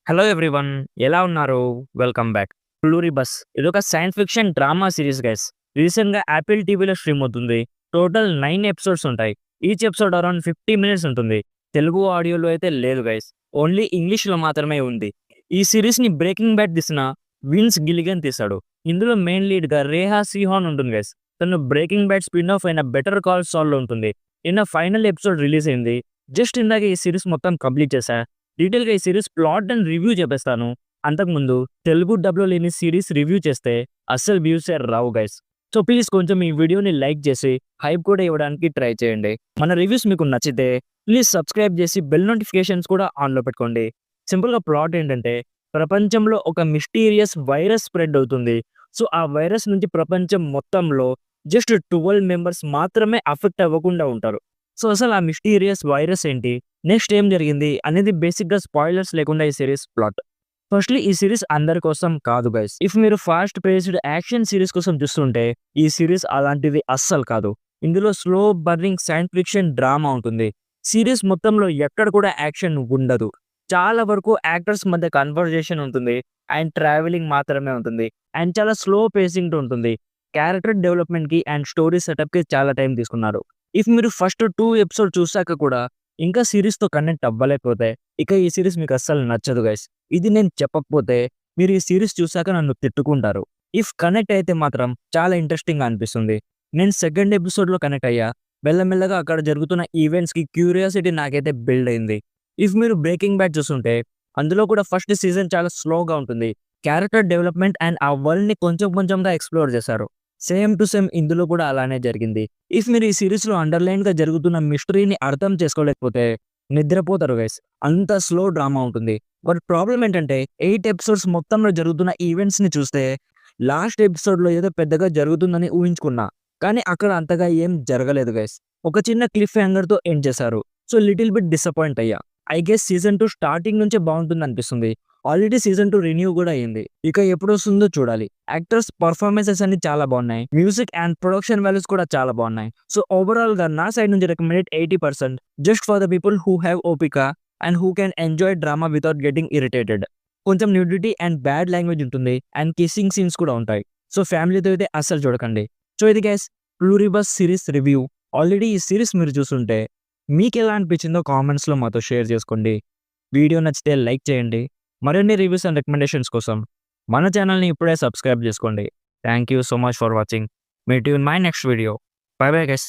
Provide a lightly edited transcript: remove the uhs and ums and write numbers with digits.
Hello everyone. ఎలా ఉన్నారు? Welcome back. 'Pluribus' ఇదొక science fiction drama series guys. రీసెంట్‌గా యాపిల్ టీవీలో స్ట్రీమ్ అవుతుంది. టోటల్ 9 ఎపిసోడ్స్ ఉంటాయి. ఈచ్ ఎపిసోడ్ అరౌండ్ 50 మినిట్స్ ఉంటుంది. తెలుగు ఆడియోలో అయితే లేదు గైస్. ఓన్లీ ఇంగ్లీష్‌లో మాత్రమే ఉంది. ఈ సీరీస్‌ని 'బ్రేకింగ్ బ్యాడ్' తీసిన విన్స్ గిల్లిగన్ తీశాడు. ఇందులో మెయిన్ లీడ్‌గా రేహా సీహాన్ ఉంటుంది గైస్. తను 'బ్రేకింగ్ బ్యాడ్' స్పిన్ ఆఫ్ అయిన 'బెటర్ కాల్ సాల్‌లో ఉంటుంది. నిన్న ఫైనల్ ఎపిసోడ్ రిలీజ్ అయింది. జస్ట్ ఇందాక ఈ సీరీస్ మొత్తం కంప్లీట్ చేశా. డీటెయిల్‌గా ఈ సీరీస్ ప్లాట్ అండ్ రివ్యూ చెప్పేస్తాను. అంతకుముందు తెలుగు డబ్‌లో లేని సీరీస్ రివ్యూ చేస్తే అస్సలు వ్యూసే రావు గైస్. సో ప్లీజ్ కొంచెం ఈ వీడియోని లైక్ చేసి హైప్ కూడా ఇవ్వడానికి ట్రై చేయండి. మన రివ్యూస్ మీకు నచ్చితే ప్లీజ్ సబ్స్క్రైబ్ చేసి బెల్ నోటిఫికేషన్స్ కూడా ఆన్‌లో పెట్టుకోండి. సింపుల్‌గా ప్లాట్ ఏంటంటే ప్రపంచంలో ఒక మిస్టీరియస్ వైరస్ స్ప్రెడ్ అవుతుంది. సో ఆ వైరస్ నుంచి ప్రపంచం మొత్తంలో జస్ట్ 12 మెంబర్స్ మాత్రమే అఫెక్ట్ అవ్వకుండా ఉంటారు. సో అసలు ఆ మిస్టీరియస్ వైరస్ ఏంటి? నెక్స్ట్ ఏం జరిగింది? అనేది బేసిక్‌గా స్పాయిలర్స్ లేకుండా ఈ సీరీస్ ప్లాట్. ఫస్ట్‌లీ ఈ సీరీస్ అందరి కోసం కాదు గైస్. ఇఫ్ మీరు ఫాస్ట్ పేస్డ్ యాక్షన్ సీరీస్ కోసం చూస్తుంటే ఈ సీరీస్ అలాంటిది అస్సలు కాదు. ఇందులో slow burning science fiction drama ఉంటుంది. సీరీస్ మొత్తంలో ఎక్కడ కూడా యాక్షన్ ఉండదు. చాలా వరకు యాక్టర్స్ మధ్య కన్వర్జేషన్ ఉంటుంది. అండ్ ట్రావెలింగ్ మాత్రమే ఉంటుంది. అండ్ చాలా స్లో పేసింగ్‌తో ఉంటుంది. క్యారెక్టర్ డెవలప్‌మెంట్‌కి అండ్ స్టోరీ సెటప్‌కి చాలా టైం తీసుకున్నారు. ఇఫ్ మీరు ఫస్ట్ 2 ఎపిసోడ్ చూసాక కూడా ఇంకా సీరీస్‌తో కనెక్ట్ అవ్వలేకపోతే, ఇక ఈ సీరీస్ మీకు అస్సలు నచ్చదు గైస్. ఇది నేను చెప్పకపోతే మీరు ఈ సీరీస్ చూసాక నన్ను తిట్టుకుంటారు. ఇఫ్ కనెక్ట్ అయితే మాత్రం చాలా ఇంట్రెస్టింగ్‌గా అనిపిస్తుంది. నేను సెకండ్ ఎపిసోడ్‌లో కనెక్ట్ అయ్యా. మెల్లమెల్లగా అక్కడ జరుగుతున్న ఈవెంట్స్‌కి క్యూరియాసిటీ నాకైతే బిల్డ్ అయింది. ఇఫ్ మీరు 'బ్రేకింగ్ బ్యాడ్' చూసుంటే అందులో కూడా ఫస్ట్ సీజన్ చాలా స్లోగా ఉంటుంది. క్యారెక్టర్ డెవలప్‌మెంట్ అండ్ ఆ వరల్డ్‌ని కొంచెం కొంచెంగా ఎక్స్‌ప్లోర్ చేశారు. సేమ్ టు సేమ్ ఇందులో కూడా అలానే జరిగింది. ఇఫ్ మీరు ఈ సీరీస్‌లో అండర్‌లైన్‌గా జరుగుతున్న మిస్టరీని అర్థం చేసుకోలేకపోతే నిద్రపోతారు గైస్. అంత స్లో డ్రామా ఉంటుంది. బట్ ప్రాబ్లమ్ ఏంటంటే 8 ఎపిసోడ్స్ మొత్తంలో జరుగుతున్న ఈవెంట్స్‌ని చూస్తే లాస్ట్ ఎపిసోడ్‌లో ఏదో పెద్దగా జరుగుతుందని ఊహించుకున్నా. కానీ అక్కడ అంతగా ఏం జరగలేదు గైస్. ఒక చిన్న క్లిఫ్ హ్యాంగర్‌తో ఎండ్ చేశారు. సో లిటిల్ బిట్ డిసప్పాయింట్ అయ్యా. ఐ గెస్ సీజన్ 2 స్టార్టింగ్ నుంచే బావుంటుందనిపిస్తుంది. ఆల్రెడీ సీజన్ 2 రిన్యూ కూడా అయింది. ఇక ఎప్పుడొస్తుందో చూడాలి. యాక్టర్స్ పర్ఫార్మెన్సెస్ అన్ని చాలా బాగున్నాయి. మ్యూజిక్ అండ్ ప్రొడక్షన్ వాల్యూస్ కూడా చాలా బాగున్నాయి. సో ఓవరాల్‌గా నా సైడ్ నుంచి recommended 80% just for the people who have ఓపిక and who can enjoy drama without getting irritated. కొంచెం న్యూడిటీ అండ్ బ్యాడ్ లాంగ్వేజ్ ఉంటుంది. అండ్ కిస్సింగ్ సీన్స్ కూడా ఉంటాయి. సో ఫ్యామిలీతో అయితే అస్సలు చూడకండి. సో ఇది guys 'Pluribus' series review. Already ఈ సిరీస్ మీరు చూసుంటే మీకెలా అనిపించిందో కామెంట్స్‌లో మాతో షేర్ చేసుకోండి. వీడియో నచ్చితే లైక్ చేయండి. మరిన్ని రివ్యూస్ అండ్ రికమెండేషన్స్ కోసం మన ఛానల్‌ని ఇప్పుడే సబ్స్క్రైబ్ చేసుకోండి. Thank you so much for watching. Meet you in my next video. By bye guys.